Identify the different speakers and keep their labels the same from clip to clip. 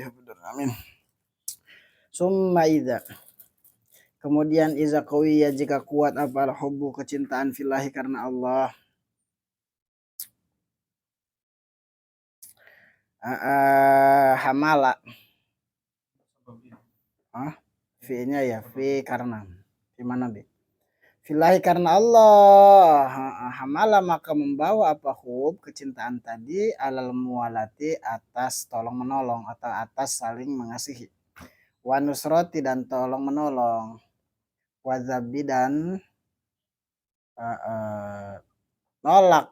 Speaker 1: benar. Amin. Summa idza. Kemudian iza qawiya jika kuat apa al-hubbu kecintaan fillahi karena Allah. Hamala. Fi-nya ya fi karena. Di mana Bi? Fillahi karena Allah. Hamala maka membawa apa hub kecintaan tadi alal muwalati atas tolong menolong atau atas saling mengasihi. Wa nusrati dan tolong menolong. Wa zabi dan nolak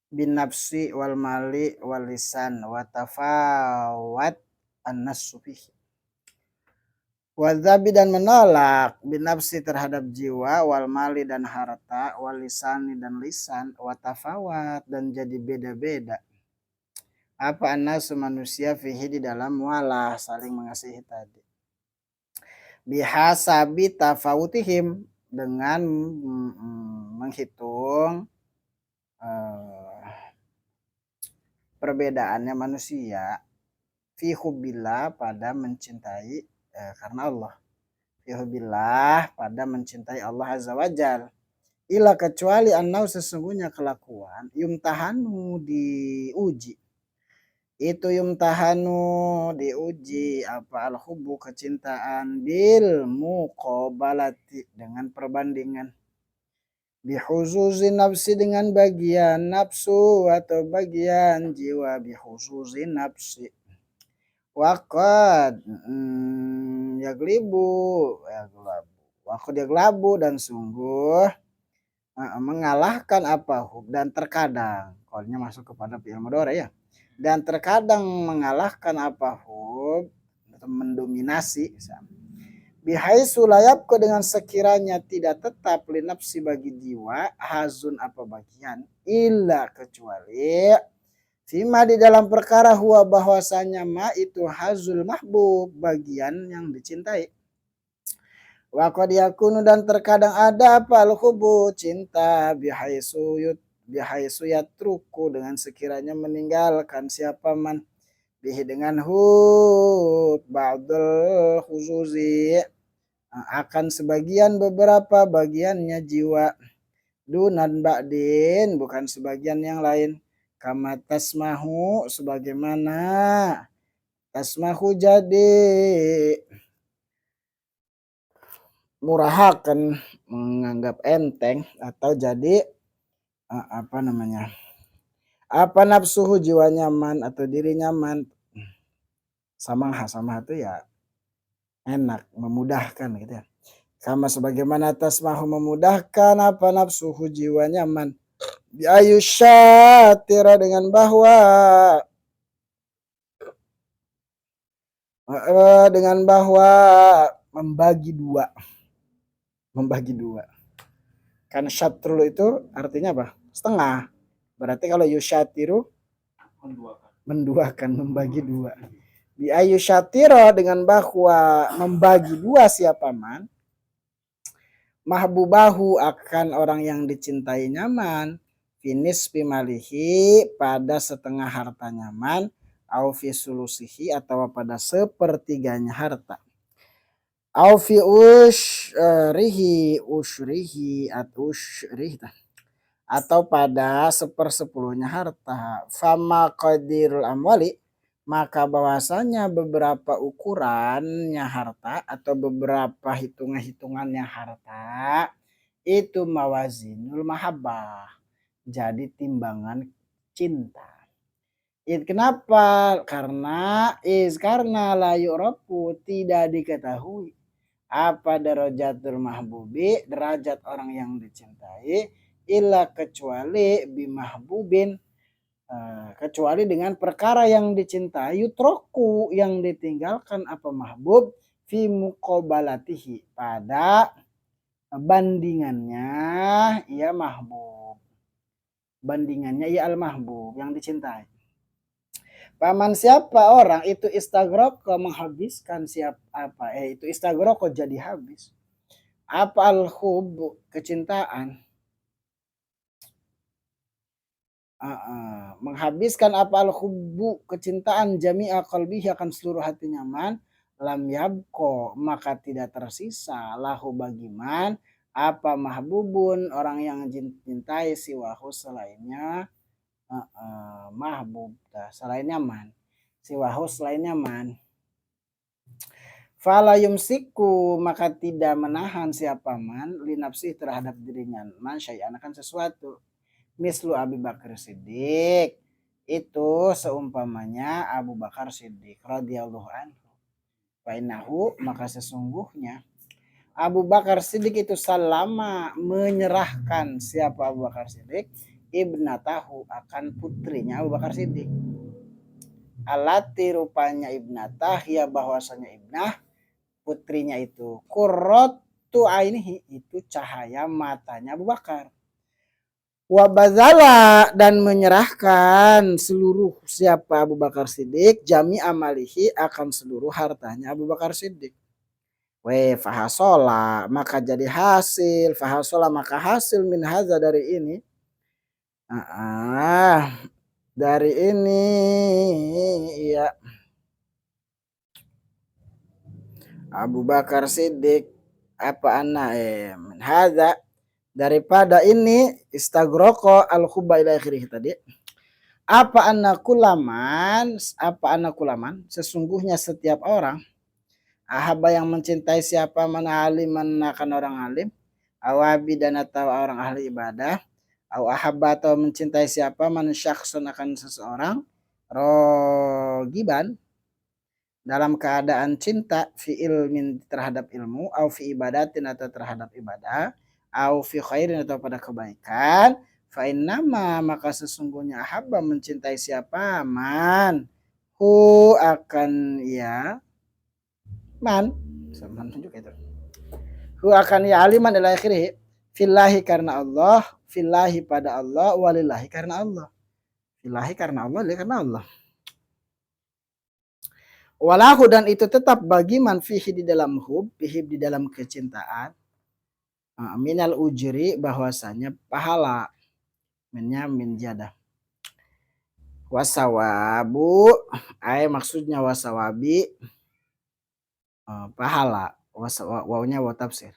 Speaker 1: bin nafsi wal mali wal lisan wa tafawat an-nassu fihi. Wazabi dan menolak binafsi terhadap jiwa wal mali dan harta wal lisani dan lisan watafawat dan jadi beda-beda apa anasu manusia fihi di dalam walah saling mengasihi tadi bihasabi tafawutihim dengan menghitung perbedaannya manusia fi hubbillah pada mencintai karena Allah fihubillah pada mencintai Allah azza wajal ila kecuali annau sesungguhnya kelakuan yumtahanu diuji itu yumtahanu diuji apa al-hubbu kecintaan bil muqabalati dengan perbandingan bihuzuzi nafsi dengan bagian nafsu atau bagian jiwa bihuzuzi nafsi Wakad yaglabu dan sungguh mengalahkan apa hub dan terkadang kolnya masuk kepada fi'il mudhari ya dan terkadang mengalahkan apa hub atau mendominasi bihaisu layabku dengan sekiranya tidak tetap linafsi bagi jiwa hazun apa bagian illa kecuali Fima di dalam perkara huwa bahwasanya ma itu hazul mahbub bagian yang dicintai. Wa qad yakunu dan terkadang ada apa al-hubbu cinta bihaisu yatruku dengan sekiranya meninggalkan siapa man bihi dengan hub ba'dul khuzuzi akan sebagian beberapa bagiannya jiwa dunan ba'din bukan sebagian yang lain kama tasmahu sebagaimana tasmahu jadi murahakan menganggap enteng atau jadi apa namanya apa nafsuhu jiwa nyaman atau diri nyaman sama itu ya enak memudahkan gitu ya sama sebagaimana tasmahu memudahkan apa nafsuhu jiwa nyaman biayusyatira dengan bahwa membagi dua kan syatrul itu artinya apa setengah berarti kalau yusyatiru menduakan membagi dua biayusyatira dengan bahwa membagi dua siapa man mahbubahu akan orang yang dicintai nyaman finis pimalihi pada setengah harta nyaman au fi sulusihi atau pada sepertiganya harta au fi ushrihi atau pada sepersepuluhnya harta fama qadirul amwali maka bahwasanya beberapa ukurannya harta atau beberapa hitungannya harta itu mawazinul mahabbah jadi timbangan cinta. Kenapa? Karena la yu'rafu tidak diketahui apa darajatul mahbubi derajat orang yang dicintai illa kecuali bimahbubin kecuali dengan perkara yang dicintai yutroku yang ditinggalkan apa mahbub fi muqabalatihi pada bandingannya ia mahbub bandingannya ia al-mahbub yang dicintai. Paman siapa orang itu istagroko menghabiskan itu istagroko jadi habis. Apa al-hub kecintaan menghabiskan apa al-hubbu kecintaan jami'a qalbihi akan seluruh hatinya man lam yabqa maka tidak tersisa lahu bagi man apa mahbubun orang yang cintai siwahu selainnya mahbub selainnya man siwahu selainnya man fala yumsiku maka tidak menahan siapa man linapsi terhadap dirinya man syai'an akan sesuatu mislu Abu Bakar Siddiq itu seumpamanya Abu Bakar Siddiq radhiyallahu anhu fainahu maka sesungguhnya Abu Bakar Siddiq itu salama menyerahkan siapa Abu Bakar Siddiq ibnatahu akan putrinya Abu Bakar Siddiq alati rupanya ibnatah ya bahwasanya ibnah putrinya itu qurratu ainihi itu cahaya matanya Abu Bakar wabazala dan menyerahkan seluruh siapa Abu Bakar Siddiq jami amalihi akan seluruh hartanya Abu Bakar Siddiq. Fahasola maka jadi hasil fahasola maka hasil min haza dari ini dari ini ya Abu Bakar Siddiq apa anak min haza daripada ini istagroko al khubba ila akhirih tadi apa anak kulaman sesungguhnya setiap orang ahaba yang mencintai siapa mana aliman akan orang alim awabi dan atau orang ahli ibadah au ahaba atau mencintai siapa man syakhsun akan seseorang rogiban dalam keadaan cinta fi ilmin terhadap ilmu au fi ibadatin atau terhadap ibadah au fi khairin atau pada kebaikan fa innama maka sesungguhnya haba mencintai siapa man hu akan ya man sama juga itu hu akan ya aliman ila akhirih fillahi karena Allah fillahi pada Allah walillahi karena Allah fillahi karena Allah lillahi karena Allah walahu dan itu tetap bagi man fihi di dalam hub fihi di dalam kecintaan minal ujri bahwasanya pahala minnya min jadah wasawabu maksudnya wasawabi pahala wawnya wa tafsir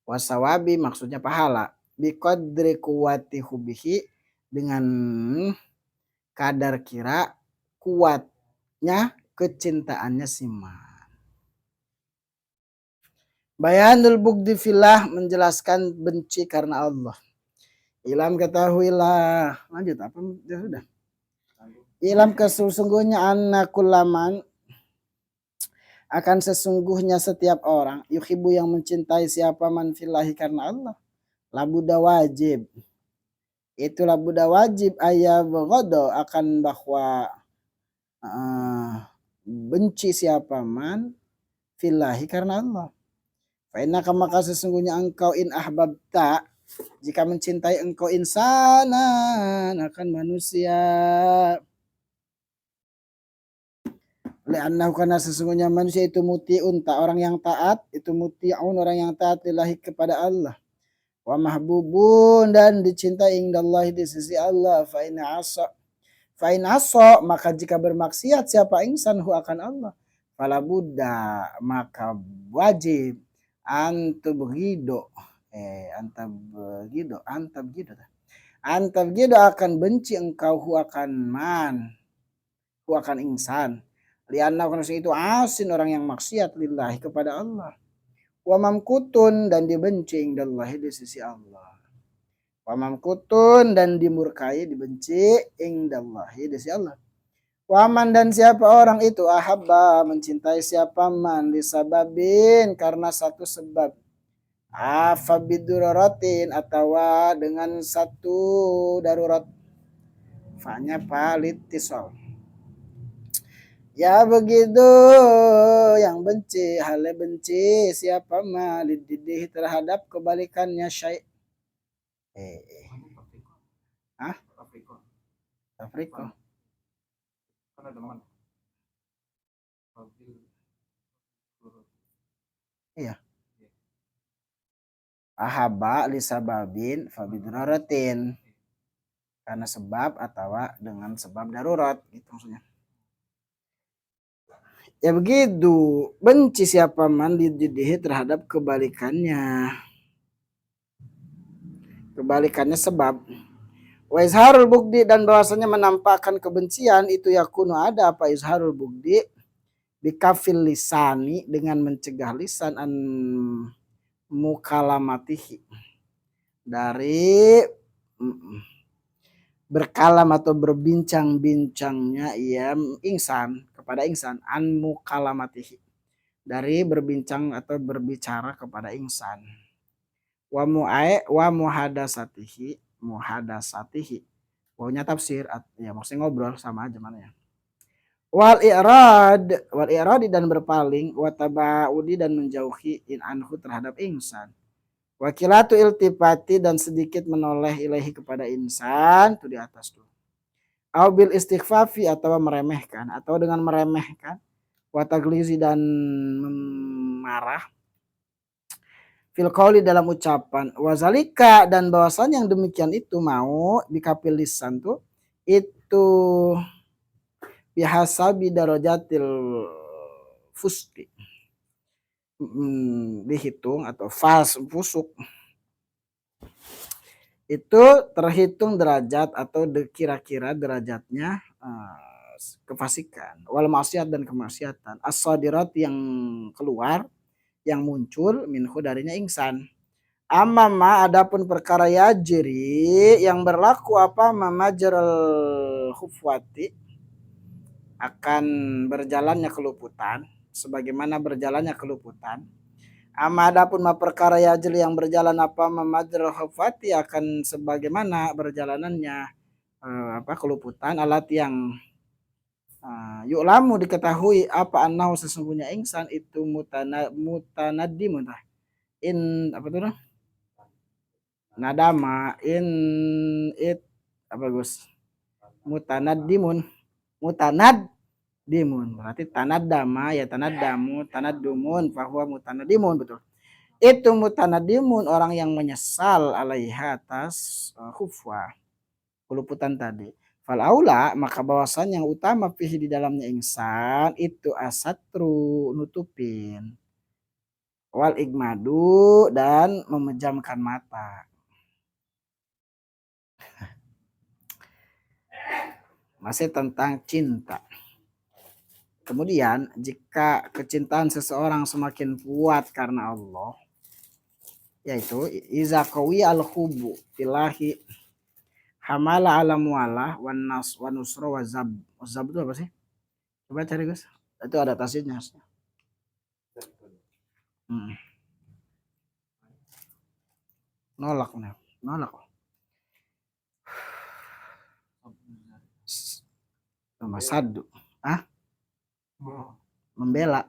Speaker 1: wasawabi maksudnya pahala biqadri kuwati hubihi dengan kadar kira kuatnya kecintaannya si man. Bayanul bugdi fillah menjelaskan benci karena Allah. Ilam ketahuilah. Lanjut apa? Ya sudah. Ilam kesesungguhnya anna kullaman akan sesungguhnya setiap orang yuhibu yang mencintai siapa man fillahi karena Allah. Labuda wajib. Itulah buda wajib ayat begodo akan bahwa benci siapa man fillahi karena Allah. Fa'inaka maka sesungguhnya engkau in ahbabta jika mencintai engkau insanan akan manusia li'annahu karena sesungguhnya manusia itu muti'un tak orang yang taat itu muti'un orang yang taat lillahi kepada Allah wa mahbubun dan dicintai indallahi di sisi Allah fa'in asa maka jika bermaksiat siapa insan hu akan Allah fala buddha maka wajib antabgido antabgido akan benci engkau hu akan man hu akan insan lianna karena itu asin orang yang maksiat lillahi kepada Allah wa mamkutun dan dibenci indallahi di sisi Allah wa mamkutun dan dimurkai dibenci indallahi di sisi Allah waman dan siapa orang itu ahabba mencintai siapa man disababin karena satu sebab afabiduraratin atau dengan satu darurat fanya palitisol ya begitu yang benci hale benci siapa ma lididih terhadap kebalikannya syai Afrika iya ahaba lisababin fabidraratin karena sebab atau dengan sebab darurat gitu maksudnya. Ya begitu, benci siapa man didihi terhadap kebalikannya. Kebalikannya sebab. Wa izharul bugdi dan bahwasanya menampakkan kebencian itu yakunu ada apa izharul bugdi bikafil lisani dengan mencegah lisan an mukalamatihi dari berkalam atau berbincang-bincangnya ia insan kepada insan an mukalamatihi dari berbincang atau berbicara kepada insan wa muhadasatihi wawnya tafsir ya maksudnya ngobrol sama aja mana ya wal i'rad dan berpaling wa tabaudi dan menjauhi in anhu terhadap insan wakilatu iltifati dan sedikit menoleh ilahi kepada insan itu di atas tuh au bil istighfafi atau meremehkan atau dengan meremehkan wa taglizi dan marah fil qauli dalam ucapan wazalika dan bahwasan yang demikian itu mau bikapil lisan tuh itu bihasabi darajatil fuski dihitung atau fusuk itu terhitung derajat atau kira-kira derajatnya kefasikan wal maksiat dan kemaksiatan as-sadirat yang keluar yang muncul minhu darinya insan amma adapun perkara yajri yang berlaku apa mamajaral khufwati akan berjalannya keluputan sebagaimana berjalannya keluputan amma adapun ma perkara yajri yang berjalan apa mamajaral khufwati akan sebagaimana berjalanannya keluputan alat yang yu'lamu diketahui apa annahu sesungguhnya insan itu mutanaddimun in apa tuh nadama in it apa Gus mutanaddimun berarti tanadama ya tanaddamu tanaddumun fahuwa mutanaddimun betul itu mutanaddimun orang yang menyesal alaiha atas khufwa keluputan tadi fal aula maka bahwasan yang utama fihi di dalamnya insan itu asatru nutupin wal igmadu dan memejamkan mata masih tentang cinta. Kemudian jika kecintaan seseorang semakin kuat karena Allah yaitu iza qawi al hubu filahi hamala ala mualah wan nas wa nusra wa zab itu apa sih coba cari guys itu ada tasnya nolak sama sadu membela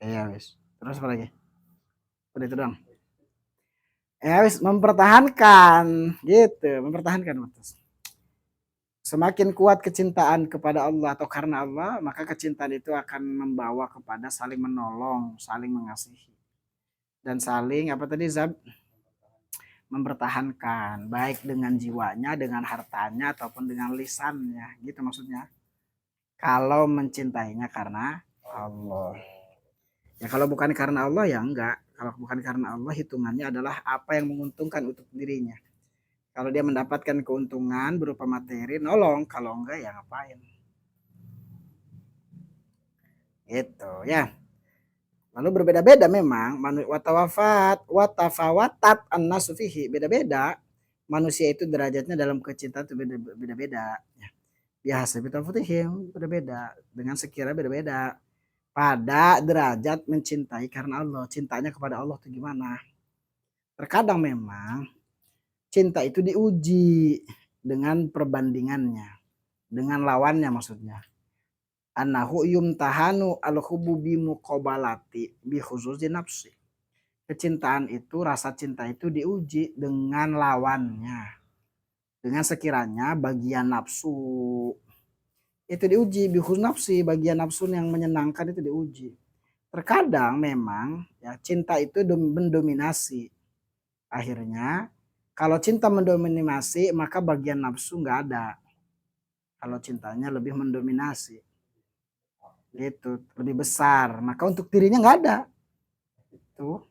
Speaker 1: iya wis terus apa lagi udah itu dong ya wis mempertahankan gitu mempertahankan terus semakin kuat kecintaan kepada Allah atau karena Allah maka kecintaan itu akan membawa kepada saling menolong saling mengasihi dan saling apa tadi Zab mempertahankan baik dengan jiwanya dengan hartanya ataupun dengan lisannya gitu maksudnya kalau mencintainya karena Allah ya kalau bukan karena Allah ya enggak kalau bukan karena Allah hitungannya adalah apa yang menguntungkan untuk dirinya kalau dia mendapatkan keuntungan berupa materi nolong kalau enggak ya ngapain gitu ya lalu berbeda-beda memang watafawatat an-nasu fihi beda-beda manusia itu derajatnya dalam kecintaan itu beda-beda ya. Biasa bitafutihim beda-beda dengan sekira beda-beda pada derajat mencintai karena Allah cintanya kepada Allah itu gimana terkadang memang cinta itu diuji dengan perbandingannya dengan lawannya maksudnya annahu yumtahanu al-hubbu bi muqabalati bi khususi nafsi. Kecintaan itu rasa cinta itu diuji dengan lawannya. Dengan sekiranya bagian nafsu itu diuji bi khusus nafsi, bagian nafsu yang menyenangkan itu diuji. Terkadang memang ya cinta itu mendominasi. Akhirnya Kalau cinta mendominasi maka bagian nafsu nggak ada. Kalau cintanya lebih mendominasi, gitu, lebih besar, maka untuk dirinya nggak ada. Itu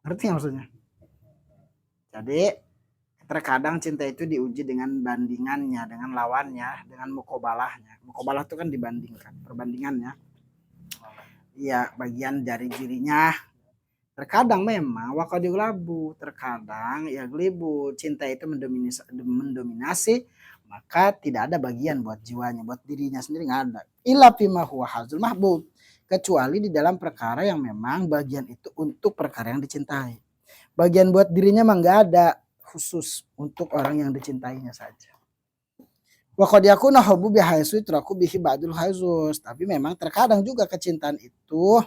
Speaker 1: ngerti nggak maksudnya? Jadi terkadang cinta itu diuji dengan bandingannya, dengan lawannya, dengan mukobalahnya. Mukobalah itu kan dibandingkan, perbandingannya. Iya, bagian dari dirinya. Terkadang memang wakadiulabu, terkadang ya gelibu, cinta itu mendominasi, maka tidak ada bagian buat jiwanya, buat dirinya sendiri nggak ada. Illa fima huwa hazul mahbub, kecuali di dalam perkara yang memang bagian itu untuk perkara yang dicintai. Bagian buat dirinya mah nggak ada, khusus untuk orang yang dicintainya saja. Wa qad yakuna hubbu bihaisu yutraku bihi ba'dul haizus, tapi memang terkadang juga kecintaan itu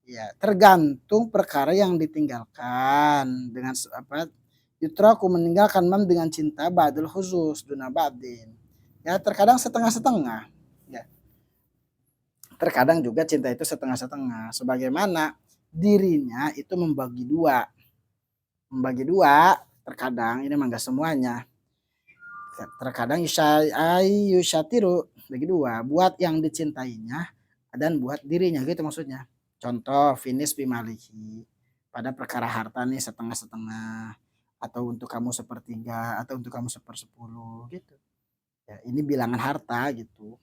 Speaker 1: ya tergantung perkara yang ditinggalkan dengan apa, yutraku meninggalkan mam dengan cinta ba'dul khusus duna ba'din. Ya terkadang setengah-setengah. Ya. Terkadang juga cinta itu setengah-setengah. Sebagaimana dirinya itu membagi dua. Membagi dua terkadang, ini mah enggak semuanya. Terkadang yusyatiru bagi dua, buat yang dicintainya dan buat dirinya gitu maksudnya. Contoh finish bimalihi, pada perkara harta nih setengah-setengah, atau untuk kamu sepertiga, atau untuk kamu sepersepuluh gitu. Ya, ini bilangan harta gitu.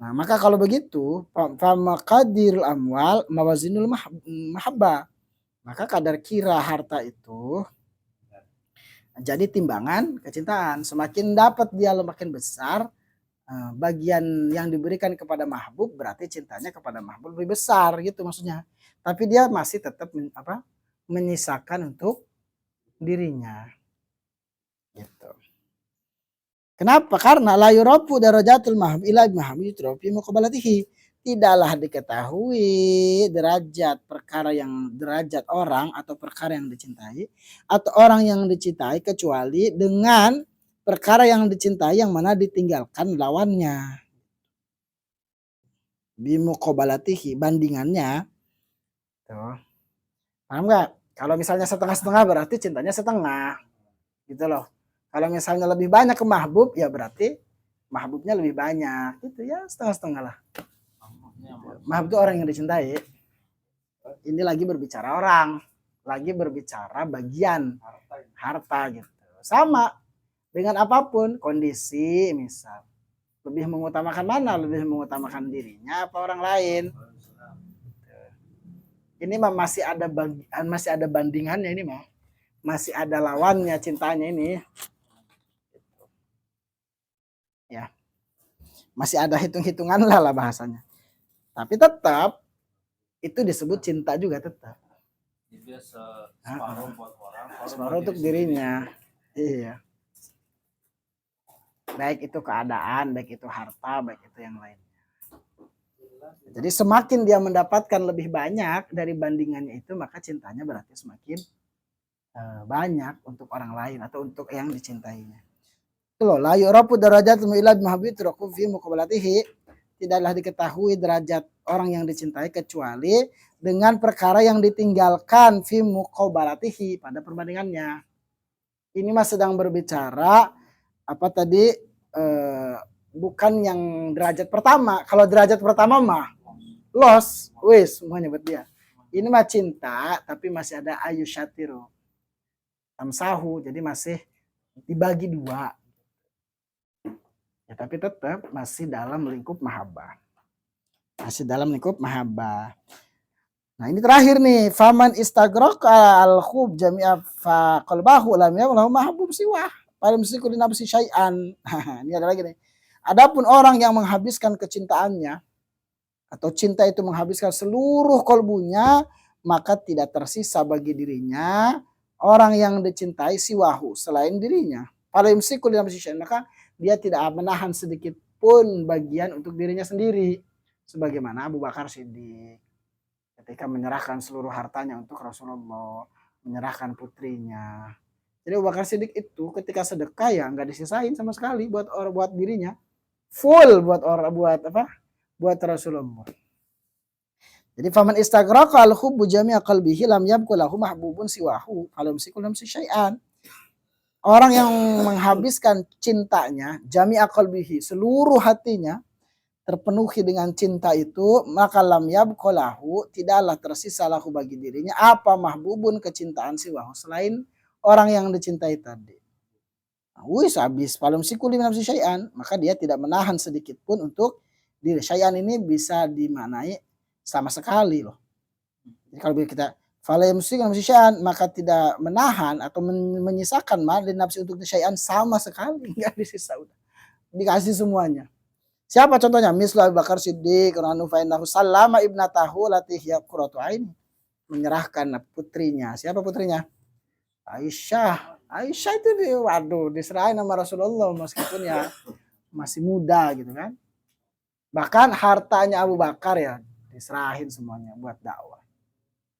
Speaker 1: Nah, maka kalau begitu, famaqadirul amwal mawazinul mahabbah. Maka kadar kira harta itu jadi timbangan kecintaan. Semakin dapat dia makin besar, bagian yang diberikan kepada mahbub berarti cintanya kepada mahbub lebih besar gitu maksudnya. Tapi dia masih tetap menyisakan untuk dirinya. Gitu. Kenapa? Karena la yurafu darajatul mahbub ila mahbub yutrafi muqabalatihi. Tidaklah diketahui derajat orang atau perkara yang dicintai atau orang yang dicintai kecuali dengan perkara yang dicintai yang mana ditinggalkan lawannya. Bimuqabalatihi, bandingannya. Tuh. Paham nggak? Kalau misalnya setengah-setengah berarti cintanya setengah. Gitu loh. Kalau misalnya lebih banyak ke mahbub ya berarti mahbubnya lebih banyak. Gitu ya, setengah-setengah lah. Mahbub itu orang yang dicintai. Ini lagi berbicara orang, lagi berbicara bagian harta gitu. Sama dengan apapun kondisi, misal lebih mengutamakan mana? Lebih mengutamakan dirinya apa orang lain? Ini mah masih ada bandingannya ini mah. Masih ada lawannya cintanya ini. Ya. Masih ada hitung-hitungan lah bahasanya. Tapi tetap itu disebut cinta juga tetap. Jadi separuh buat orang, separuh untuk dirinya. Iya. Baik itu keadaan, baik itu harta, baik itu yang lainnya. Jadi semakin dia mendapatkan lebih banyak dari bandingannya itu, maka cintanya berarti semakin banyak untuk orang lain atau untuk yang dicintainya. Itu loh, la yurafu darajatul ila mahabbi turaku fi muqabalatihi. Tidaklah diketahui derajat orang yang dicintai kecuali dengan perkara yang ditinggalkan fi muqabalatihi pada perbandingannya. Ini mah sedang berbicara apa tadi bukan yang derajat pertama. Kalau derajat pertama mah loss, wis semuanya buat dia. Ini mah cinta tapi masih ada ayusyatiru. Tamsahu, jadi masih dibagi dua. Ya, tapi tetap masih dalam lingkup mahabbah. Masih dalam lingkup mahabbah. Nah, ini terakhir nih, faman istagraka al-khub jami'a fa qalbahu lam yakun mahbub siwah. Paling mesti kulli nafsi syai'an. Ini ada lagi nih. Adapun orang yang menghabiskan kecintaannya atau cinta itu menghabiskan seluruh kolbunya, maka tidak tersisa bagi dirinya orang yang dicintai siwahu selain dirinya. Paling mesti kulli nafsi syai'an, maka dia tidak menahan sedikit pun bagian untuk dirinya sendiri. Sebagaimana Abu Bakar Siddiq ketika menyerahkan seluruh hartanya untuk Rasulullah, menyerahkan putrinya. Jadi Abu Bakar Siddiq itu ketika sedekah ya nggak disisain sama sekali buat dirinya, full buat Rasulullah. Jadi faman istagraqa al-hubbu jami'a qalbihi lam yabqa lahu mahbubun siwahu falam sikul syai'an. Orang yang menghabiskan cintanya, jami'a qalbihi, seluruh hatinya terpenuhi dengan cinta itu, maka lam yabqa lahu, tidaklah tersisa lahu bagi dirinya apa mahbubun, kecintaan siwahu, selain orang yang dicintai tadi. Wis habis palem sikuli min nafsi syai'an, maka dia tidak menahan sedikit pun untuk diri. Syai'an ini bisa dimaknai sama sekali loh. Jadi kalau kita fala yamsik nafsi syai'an, maka tidak menahan atau menyisakan li nafsi untuk syai'an sama sekali, enggak disisa, udah dikasih semuanya. Siapa contohnya? Mislu Abu Bakar Siddiq radhiyallahu anhu sallama ibnatahu lati hiya qurratu ain, menyerahkan putrinya. Siapa putrinya? Aisyah. Aisyah itu waduh diserahin sama Rasulullah meskipun ya masih muda gitu kan. Bahkan hartanya Abu Bakar ya diserahin semuanya buat dakwah.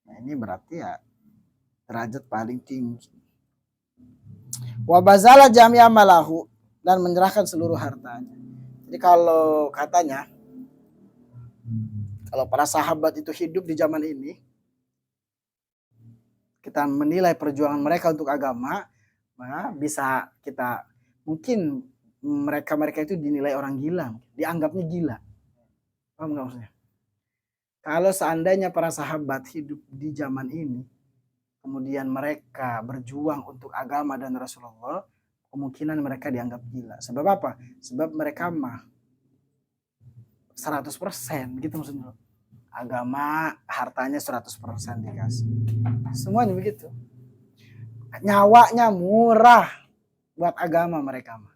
Speaker 1: Nah, ini berarti ya derajat paling tinggi. Wa bazala jami'a malahu, dan menyerahkan seluruh hartanya. Jadi kalau katanya kalau para sahabat itu hidup di zaman ini, kita menilai perjuangan mereka untuk agama, maka bisa kita mungkin mereka itu dinilai orang gila, dianggapnya gila. Paham nggak maksudnya? Kalau seandainya para sahabat hidup di zaman ini, kemudian mereka berjuang untuk agama dan Rasulullah, kemungkinan mereka dianggap gila. Sebab apa? Sebab mereka mah 100% gitu maksudnya. Agama hartanya 100% dikasih. Semuanya begitu. Nyawanya murah buat agama mereka mah.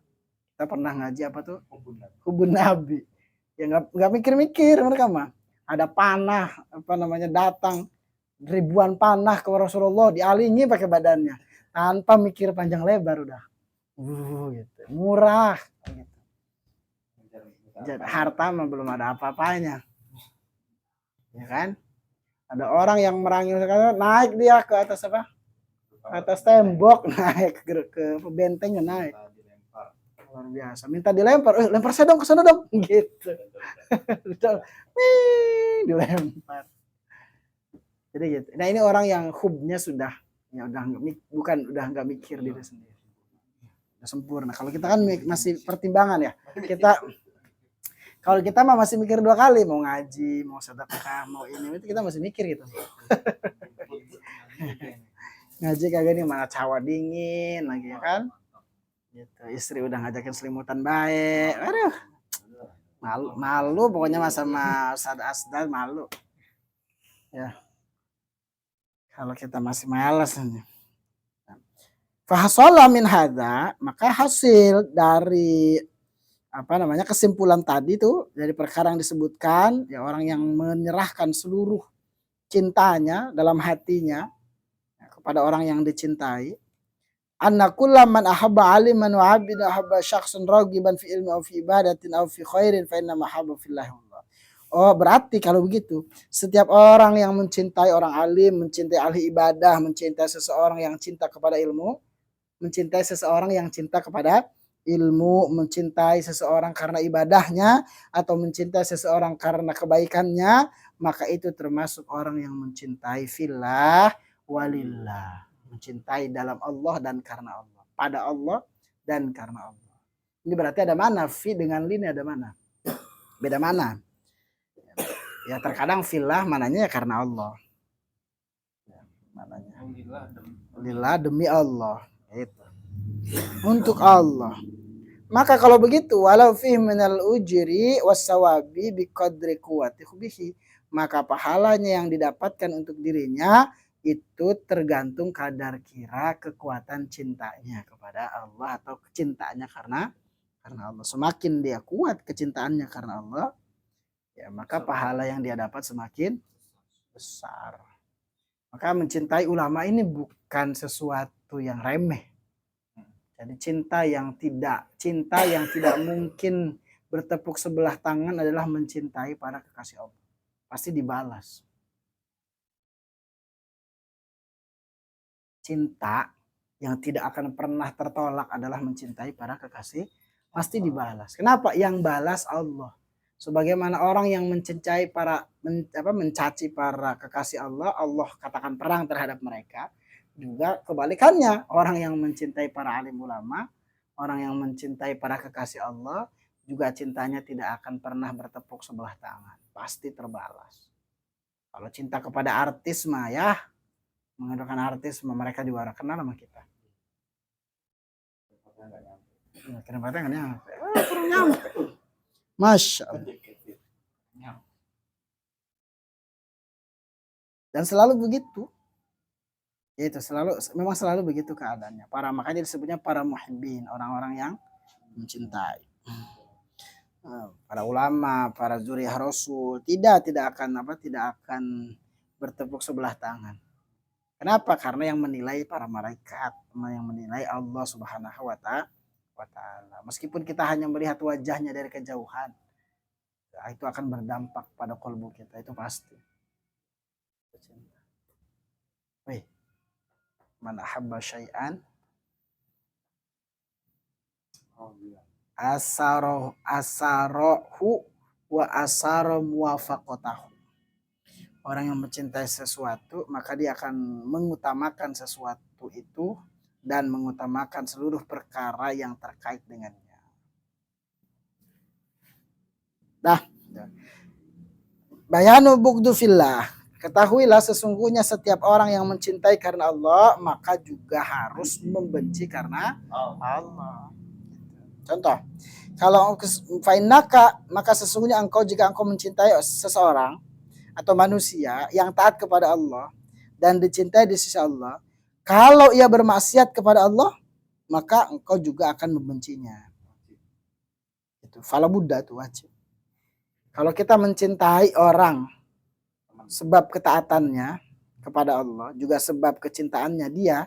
Speaker 1: Kita pernah ngaji apa tuh? Hubun Nabi. Ya nggak mikir-mikir mereka mah. Ada panah apa namanya datang ribuan panah ke Rasulullah, dialingi pakai badannya tanpa mikir panjang lebar udah. Gitu. Murah gitu. Jadi, harta mah belum ada apa-apanya. Ya kan? Ada orang yang merangi naik dia ke atas apa? Atas tembok naik ke benteng naik. Luar biasa. Minta dilempar, lempar saya dong ke sana dong gitu. Dilempar. Jadi gitu. Nah, ini orang yang hubnya sudah ya udah nggak mikir diri sendiri. Udah sempurna. Kalau kita kan masih pertimbangan ya. Kalau kita mah masih mikir 2 kali mau ngaji, mau sedekah, mau ini itu kita masih mikir gitu. Ngaji kagak nih mana cawa dingin lagi ya kan? Gitu. Istri udah ngajakin selimutan baik. Aduh. Malu pokoknya mas sama Ustaz Asdad malu. Ya. Kalau kita masih malas nih. Fahasala min hadza, maka hasil dari apa namanya kesimpulan tadi tuh dari perkara yang disebutkan ya, orang yang menyerahkan seluruh cintanya dalam hatinya ya, kepada orang yang dicintai, anna kullaman ahabba aliman wa abida ahabba syakhsan ragiban fi ilmi aw fi ibadatin aw fi khairin fa inna mahabba fillah. Oh berarti kalau begitu setiap orang yang mencintai orang alim, mencintai ahli ibadah, mencintai seseorang yang cinta kepada ilmu, mencintai seseorang yang cinta kepada ilmu, mencintai seseorang karena ibadahnya atau mencintai seseorang karena kebaikannya, maka itu termasuk orang yang mencintai fillah walillah, mencintai dalam Allah dan karena Allah, pada Allah dan karena Allah. Ini berarti ada mana fi dengan lini ada mana? Beda mana? Ya terkadang fillah mananya ya karena Allah. Ya, mananya. Lillah demi Allah. Itu. Untuk Allah. Maka kalau begitu walau fih minal ujri wassawabi biqadri quwwati hubbihi, maka pahalanya yang didapatkan untuk dirinya itu tergantung kadar kira kekuatan cintanya kepada Allah atau kecintaannya karena Allah. Semakin dia kuat kecintaannya karena Allah, ya maka pahala yang dia dapat semakin besar. Maka mencintai ulama ini bukan sesuatu yang remeh. Jadi cinta yang tidak mungkin bertepuk sebelah tangan adalah mencintai para kekasih Allah. Pasti dibalas. Cinta yang tidak akan pernah tertolak adalah mencintai para kekasih, pasti dibalas. Kenapa? Yang balas Allah. Sebagaimana orang yang mencaci para kekasih Allah, Allah katakan perang terhadap mereka. Juga kebalikannya, orang yang mencintai para alim ulama, orang yang mencintai para kekasih Allah, juga cintanya tidak akan pernah bertepuk sebelah tangan, pasti terbalas. Kalau cinta kepada artis mah ya, mengandalkan artis mah mereka juga kenal sama kita. Kenapa nggak nyampe? Kurang nyampe. Masya Allah. Dan selalu begitu. Ya itu memang selalu begitu keadaannya. Makanya disebutnya para muhibbin, orang-orang yang mencintai. Para ulama, para zuriyah Rasul tidak akan bertepuk sebelah tangan. Kenapa? Karena yang menilai para malaikat, yang menilai Allah Subhanahu wa Ta'ala. Meskipun kita hanya melihat wajahnya dari kejauhan, itu akan berdampak pada kolbu kita, itu pasti. Wih, man ahabba syai'an asarohu wa asaro muwafaqatahu. Orang yang mencintai sesuatu, maka dia akan mengutamakan sesuatu itu dan mengutamakan seluruh perkara yang terkait dengannya. Dah. Bayanu bugdu fillah. Ketahuilah sesungguhnya setiap orang yang mencintai karena Allah, maka juga harus membenci karena Allah. Contoh, kalau fainaka, maka sesungguhnya jika engkau mencintai seseorang atau manusia yang taat kepada Allah dan dicintai di sisi Allah, kalau ia bermaksiat kepada Allah, maka engkau juga akan membencinya. Itu fala buddha, itu wajib. Kalau kita mencintai orang sebab ketaatannya kepada Allah, juga sebab kecintaannya dia,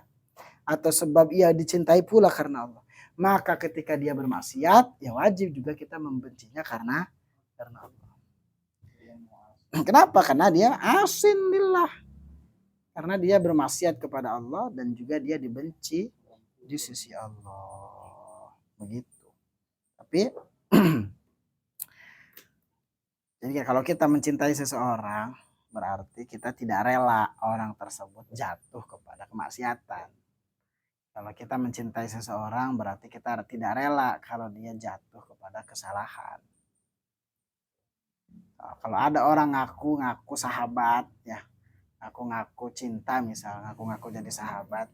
Speaker 1: atau sebab ia dicintai pula karena Allah, maka ketika dia bermaksiat, ya wajib juga kita membencinya karena Allah. Kenapa? Karena dia asin lillah. Karena dia bermaksiat kepada Allah dan juga dia dibenci di sisi Allah. Begitu. Tapi jadi kalau kita mencintai seseorang, berarti kita tidak rela orang tersebut jatuh kepada kemaksiatan. Kalau kita mencintai seseorang, berarti kita tidak rela kalau dia jatuh kepada kesalahan. Kalau ada orang ngaku sahabat, ya, ngaku cinta misalnya, ngaku jadi sahabat,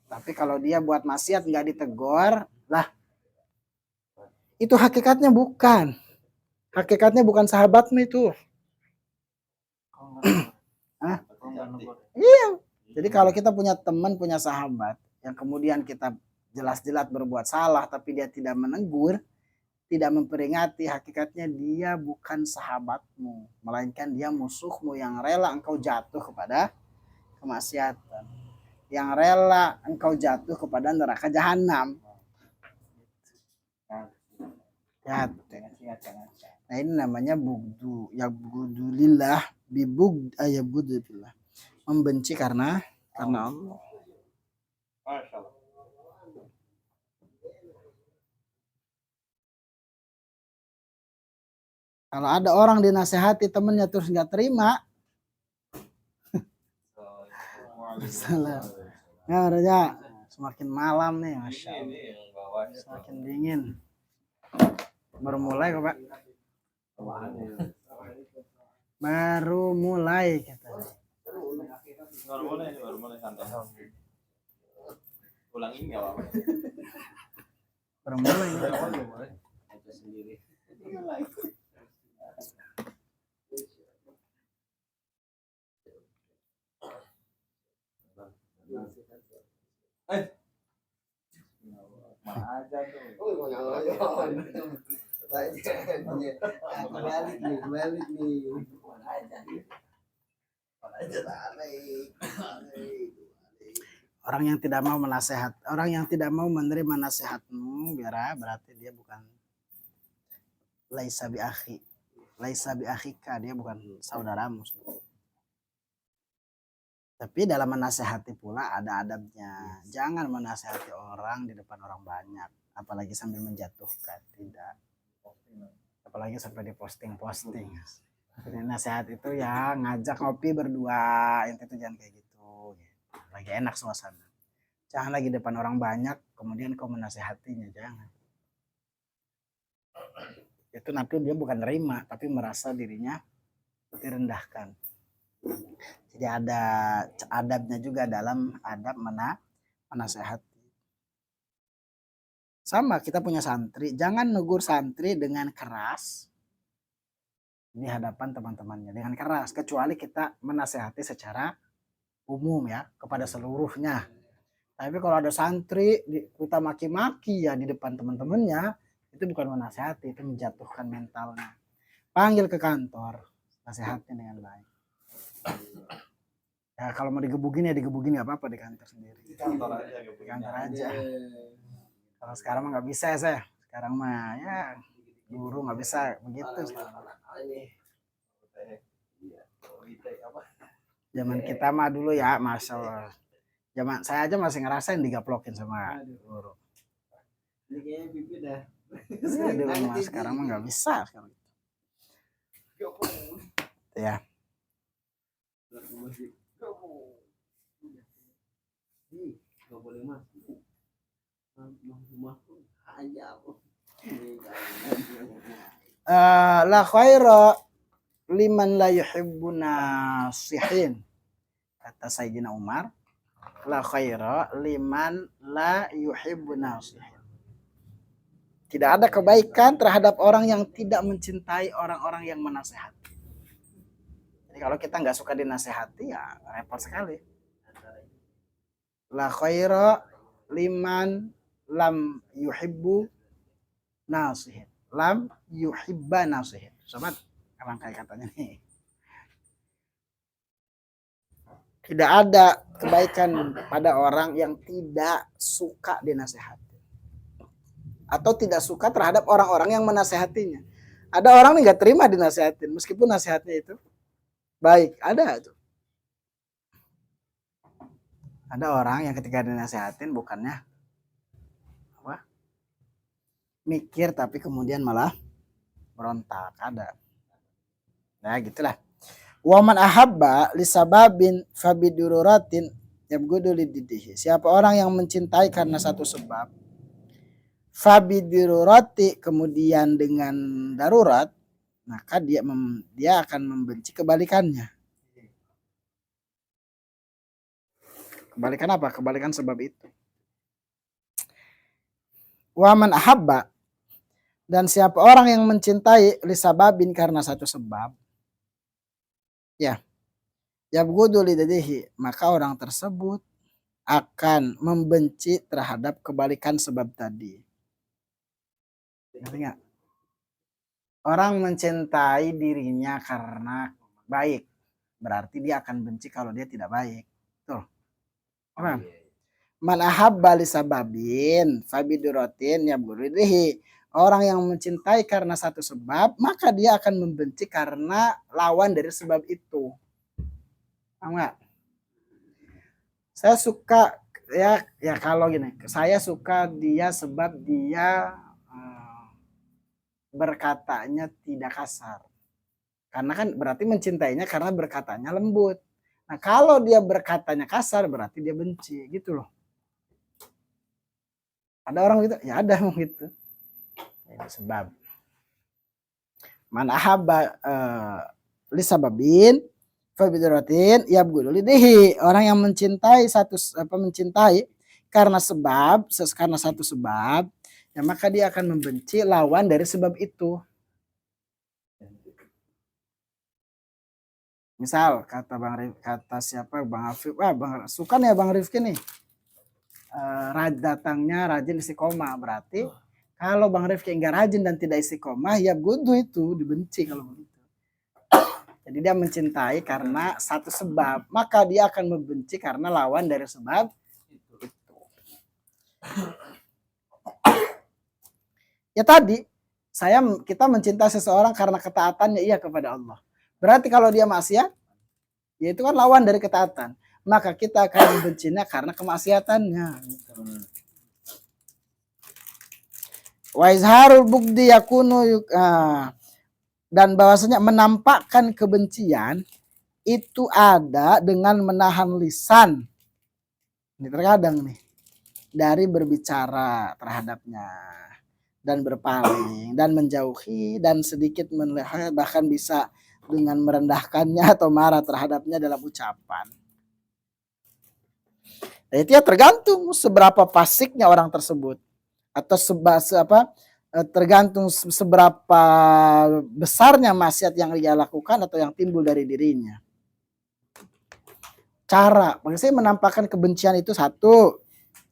Speaker 1: tapi kalau dia buat maksiat nggak ditegur, lah itu hakikatnya bukan sahabatmu itu. Iya. Jadi kalau kita punya teman, punya sahabat yang kemudian kita jelas-jelas berbuat salah tapi dia tidak menegur, tidak memperingati, hakikatnya dia bukan sahabatmu, melainkan dia musuhmu yang rela engkau jatuh kepada kemaksiatan, yang rela engkau jatuh kepada neraka jahanam. Nah ini namanya bugdu, ya bugdulillah, bugdulillah, membenci karena Allah. Kalau ada orang dinasehati temennya terus nggak terima, ya semakin malam nih, Masya Allah, semakin dingin. Baru mulai kok Pak. Baru mulai kita. Baru mulai santai. Ulangi nggak apa-apa. Baru mulai itu sendiri. Balik nih. Orang yang tidak mau menerima nasihatmu, berarti dia bukan laisa bi akhika, dia bukan saudaramu. Tapi dalam menasehati pula ada adabnya. Jangan menasehati orang di depan orang banyak, apalagi sambil menjatuhkan, tidak. Apalagi sampai diposting. Jadi nasihat itu ya ngajak ngopi berdua, itu jangan kayak gitu. Lagi lagi enak suasana. Jangan lagi depan orang banyak kemudian kau menasehatinya, jangan. Itu nanti dia bukan nerima tapi merasa dirinya direndahkan. Jadi ada adabnya juga dalam adab menasehati. Sama kita punya santri, jangan negur santri dengan keras di hadapan teman-temannya, dengan keras, kecuali kita menasehati secara umum ya kepada seluruhnya. Tapi kalau ada santri kita maki-maki ya di depan teman-temannya, itu bukan menasehati, itu menjatuhkan mentalnya. Panggil ke kantor, nasihatnya dengan baik. Ya kalau mau digebukin ya digebukin, nggak apa-apa di kantor sendiri. Di kantor aja. Kalau sekarang mah nggak bisa ya saya. Sekarang mah ya guru nggak bisa begitu. Zaman kita mah dulu ya, masalah. Zaman saya aja masih ngerasain digaplokin sama guru. Ini kayaknya pipi dah. Ya, dulu mah, sekarang mah nggak bisa sekarang. Ya. La khaira liman la yuhibbu nasihin, kata Sayyidina Umar. La khaira liman la yuhibbu nasihin. Tidak ada kebaikan terhadap orang yang tidak mencintai orang-orang yang menasehati. Jadi kalau kita nggak suka dinasehati ya repot sekali. La khaira liman lam yuhibbu nasihin. Lam yuhibba nasihin. Sobat, rangkai katanya nih. Tidak ada kebaikan pada orang yang tidak suka dinasehati. Atau tidak suka terhadap orang-orang yang menasehatinya. Ada orang yang nggak terima dinasehatin meskipun nasihatnya itu baik. Ada tuh. Ada orang yang ketika dinasehatin bukannya apa? Mikir tapi kemudian malah berontak. Ada. Nah gitulah. Waman ahabba lisababin fabidururatin yabgudu lididihi. Siapa orang yang mencintai karena satu sebab, fabidururati, kemudian dengan darurat, maka dia akan membenci kebalikannya. Kebalikan apa? Kebalikan sebab itu. Waman ahabba, dan siapa orang yang mencintai lisababin karena satu sebab, ya, yabgudu lididihi, maka orang tersebut akan membenci terhadap kebalikan sebab tadi. Ngerti nggak? Orang mencintai dirinya karena baik, berarti dia akan benci kalau dia tidak baik. Tuh. Apa? Man ahabba lisababin fabiduratin yabghurihi. Orang yang mencintai karena satu sebab, maka dia akan membenci karena lawan dari sebab itu. Paham nggak? Saya suka ya kalau gini, saya suka dia sebab dia berkatanya tidak kasar. Karena kan berarti mencintainya karena berkatanya lembut. Nah kalau dia berkatanya kasar berarti dia benci gitu loh. Ada orang gitu? Ya ada gitu. Ini sebab. Man ahabba lisababin fabiduratin yabghudul lidihi. Orang yang mencintai mencintai karena satu sebab, ya maka dia akan membenci lawan dari sebab itu. Misal kata siapa Bang Afif, Bang suka nih ya Bang Rifki nih. Datangnya rajin istiqomah, berarti kalau Bang Rifki enggak rajin dan tidak istiqomah ya gudu itu dibenci kalau begitu. Jadi dia mencintai karena satu sebab, maka dia akan membenci karena lawan dari sebab itu. Ya tadi kita mencintai seseorang karena ketaatannya iya kepada Allah. Berarti kalau dia maksiat, ya itu kan lawan dari ketaatan. Maka kita akan membencinya karena kemaksiatannya. Wa izharul bugdi yakunu dan bahwasanya menampakkan kebencian itu ada dengan menahan lisan. Ini terkadang nih dari berbicara terhadapnya dan berpaling dan menjauhi dan sedikit melihat bahkan bisa dengan merendahkannya atau marah terhadapnya dalam ucapan. Nah, itu ya tergantung seberapa fasiknya orang tersebut atau tergantung seberapa besarnya maksiat yang dia lakukan atau yang timbul dari dirinya. Cara, maksudnya menampakkan kebencian itu satu,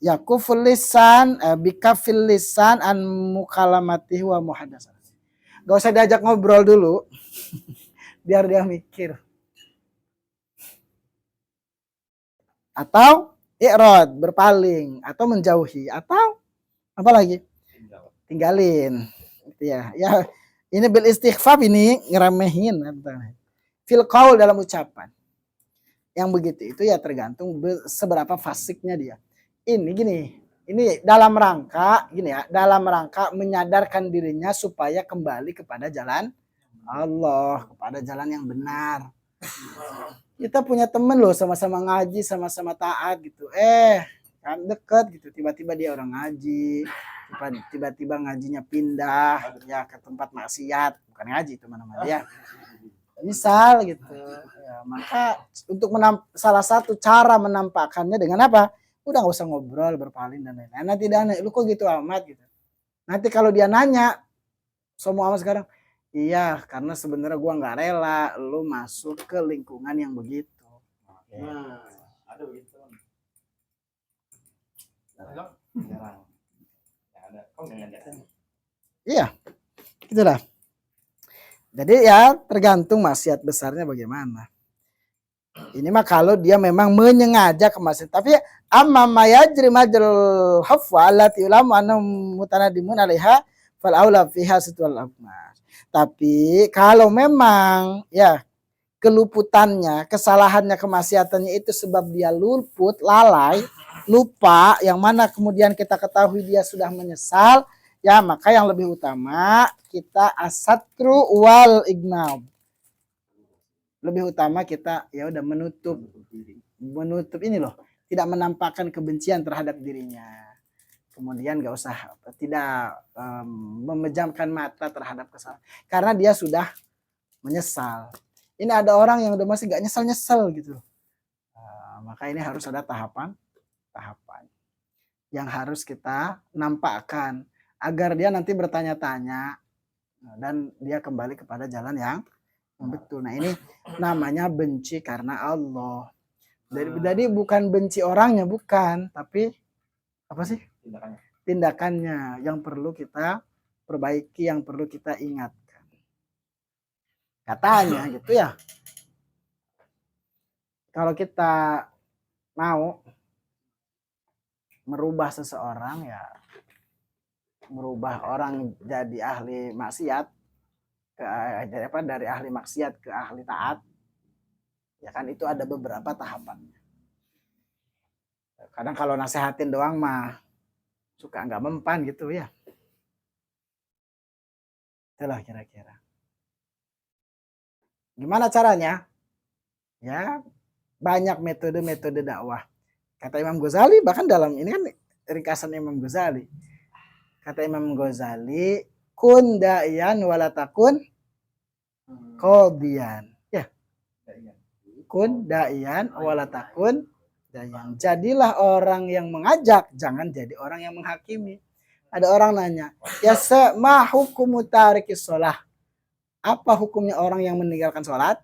Speaker 1: yakuful lisan, bikafil lisan an mukalamatihi wa muhadatsah. Gak usah diajak ngobrol dulu, biar dia mikir. Atau i'rad, berpaling, atau menjauhi, atau apa lagi? Tinggalin. Ya, ya. Ini bil istighfar ini ngeremehin. Fil qaul dalam ucapan. Yang begitu itu ya tergantung seberapa fasiknya dia. Ini gini, ini dalam rangka gini ya, dalam rangka menyadarkan dirinya supaya kembali kepada jalan Allah, kepada jalan yang benar. Kita punya temen loh, sama-sama ngaji, sama-sama taat gitu. Kan deket gitu, tiba-tiba dia orang ngaji, tiba-tiba ngajinya pindah ya ke tempat maksiat, bukan ngaji itu mana-mana ya. Misal gitu. Ya, maka untuk salah satu cara menampakkannya dengan apa? Udah gak usah ngobrol, berpaling dan lain-lain. Nanti dia nanya, lu kok gitu amat gitu. Nanti kalau dia nanya, semua amat sekarang, iya karena sebenarnya gua nggak rela lu masuk ke lingkungan yang begitu. Nah, ada begitu. Iya, itulah. Jadi ya tergantung maksiat besarnya bagaimana. Ini mah kalau dia memang menyengaja ke maksiat. Tapi amma mayajri majal hafwa allati ulama anhum mutanadimun alaiha fal aula fiha situal akmas. Tapi kalau memang ya keluputannya, kesalahannya, kemaksiatannya itu sebab dia luput, lalai, lupa, yang mana kemudian kita ketahui dia sudah menyesal, ya maka yang lebih utama kita asatru wal ignab. Lebih utama kita ya udah menutup ini loh, tidak menampakkan kebencian terhadap dirinya. Kemudian gak usah tidak memejamkan mata terhadap kesalahan karena dia sudah menyesal. Ini ada orang yang udah masih gak nyesel gitu. Maka ini harus ada tahapan yang harus kita nampakkan agar dia nanti bertanya-tanya dan dia kembali kepada jalan yang betul. Nah ini namanya benci karena Allah. Jadi bukan benci orangnya, bukan, tapi apa sih? Tindakannya yang perlu kita perbaiki, yang perlu kita ingatkan. Katanya gitu ya. Kalau kita mau merubah seseorang ya, merubah orang jadi ahli maksiat dari ahli maksiat ke ahli taat, ya kan itu ada beberapa tahapannya. Kadang kalau nasehatin doang mah suka nggak mempan gitu ya. Itulah kira-kira. Gimana caranya? Ya banyak metode-metode dakwah. Kata Imam Ghazali, bahkan dalam ini kan ringkasan Imam Ghazali. Kata Imam Ghazali, kun da'iyan walatakun qadiyan. Ya. Kun da'iyan walatakun da'iyan. Jadilah orang yang mengajak, jangan jadi orang yang menghakimi. Ada orang nanya, ya ma hukumu tarikis sholah? Apa hukumnya orang yang meninggalkan sholat?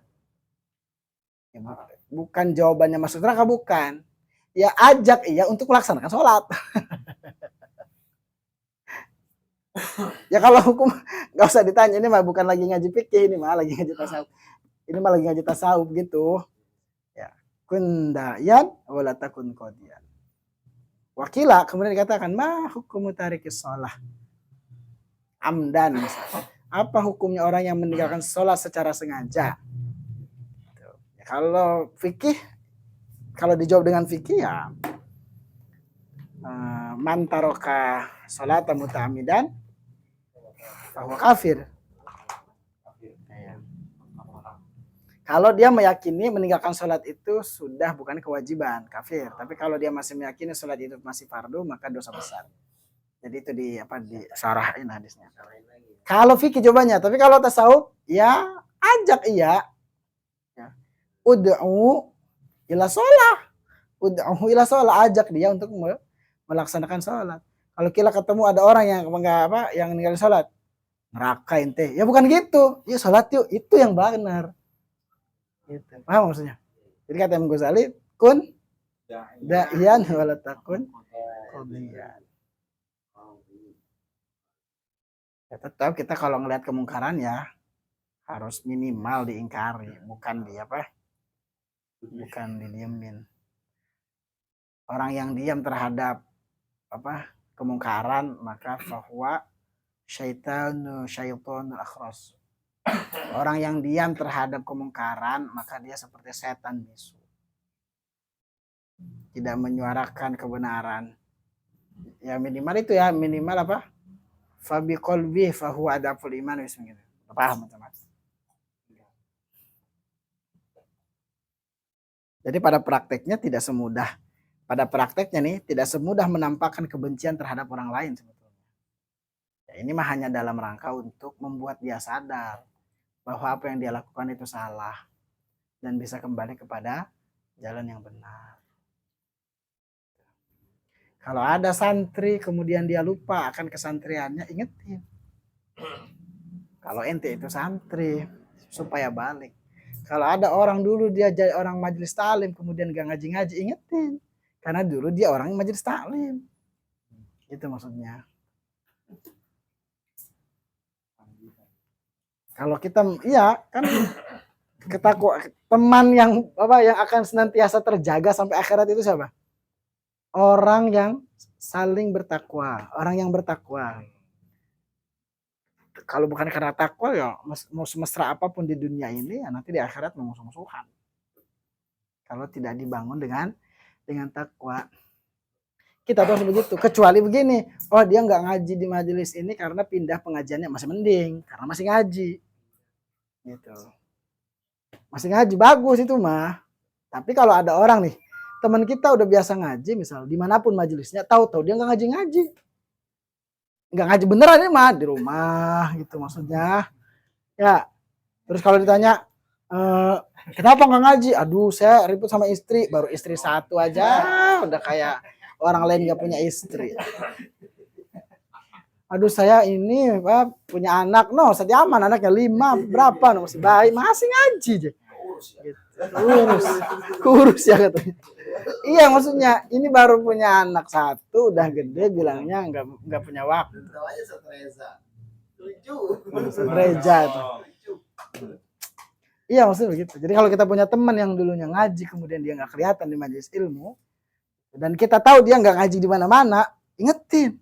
Speaker 1: Ya, bukan jawabannya masuk neraka, bukan. Ya ajak ia untuk melaksanakan sholat. Ya kalau hukum nggak usah ditanya, ini mah bukan lagi ngaji fikih, ini mah lagi ngaji tasawuf. Ini mah lagi ngaji tasawuf gitu. Ya, kun dayan wala takun qadiyan. Wakila kemudian dikatakan ma hukumu tarikis shalah amdan misalnya. Apa hukumnya orang yang meninggalkan sholat secara sengaja? Ya, kalau fikih, kalau dijawab dengan fikih ya man taroka sholata muta'amidan fahuwa kafir. Kalau dia meyakini meninggalkan sholat itu sudah bukan kewajiban, kafir. Tapi kalau dia masih meyakini sholat itu masih fardu, maka dosa besar. Jadi itu disarahin hadisnya. Kalau fikih jawabannya, tapi kalau tasawuf ya ajak iya. Ya. Ud'u ila sholat. Ud'u ila sholat, ajak dia untuk melaksanakan sholat. Kalau kita ketemu ada orang yang ninggalin sholat, neraka ente. Ya bukan gitu. Ya sholat yuk, itu yang benar. Gitu. Paham maksudnya? Jadi kata Imam Ghazali, kun da'iyan wala takun qadiyan. Ya, tetap kita kalau ngelihat kemungkaran ya harus minimal diingkari, bukan didiemin. Orang yang diam terhadap kemungkaran maka fahuwa syaitanul akhras. Orang yang diam terhadap kemungkaran maka dia seperti setan bisu. Tidak menyuarakan kebenaran. Ya minimal itu ya, minimal Fabi qalbi fahuwa adaful iman gitu. Paham teman-teman? Jadi pada prakteknya tidak semudah menampakkan kebencian terhadap orang lain sebetulnya. Ya, ini mah hanya dalam rangka untuk membuat dia sadar bahwa apa yang dia lakukan itu salah dan bisa kembali kepada jalan yang benar. Kalau ada santri kemudian dia lupa akan kesantriannya, ingetin. Kalau ente itu santri supaya balik. Kalau ada orang dulu dia jadi orang majelis taklim kemudian gak ngaji-ngaji, ingetin. Karena dulu dia orang majelis taklim. Itu maksudnya. Kalau kita kan teman yang akan senantiasa terjaga sampai akhirat itu siapa? Orang yang saling bertakwa, orang yang bertakwa. Kalau bukan karena takwa ya mau semesra apapun di dunia ini ya nanti di akhirat memusuh-musuhan. Kalau tidak dibangun dengan takwa. Kita harus begitu. Kecuali begini, oh dia nggak ngaji di majelis ini karena pindah pengajiannya, masih mending karena masih ngaji. Gitu. Masih ngaji bagus itu mah. Tapi kalau ada orang nih, teman kita udah biasa ngaji misal dimanapun majelisnya, tahu-tahu dia nggak ngaji. Nggak ngaji beneran ini mah di rumah gitu maksudnya. Ya. Terus kalau ditanya kenapa nggak ngaji? Aduh saya ribut sama istri, baru istri satu aja udah kayak orang lain nggak punya istri. Aduh saya ini punya anak, saya aman anaknya 5 berapa, masih bayi, masih ngaji aja. Gitu. Kurus ya katanya. Iya maksudnya ini baru punya anak 1 udah gede bilangnya nggak punya waktu. Gereja tuh. Iya maksudnya begitu. Jadi kalau kita punya teman yang dulunya ngaji kemudian dia nggak kelihatan di majelis ilmu dan kita tahu dia nggak ngaji di mana-mana, ingetin.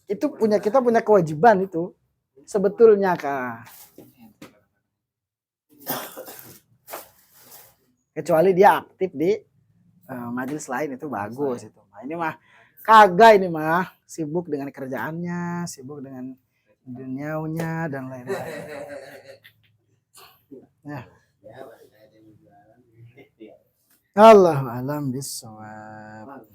Speaker 1: Itu kita punya kewajiban itu sebetulnya Kak. Kecuali dia aktif di majelis lain itu bagus itu. Nah, ini mah kagak, ini mah sibuk dengan kerjaannya, sibuk dengan dunianya dan lain-lain. Ya. Allah alam bisawab.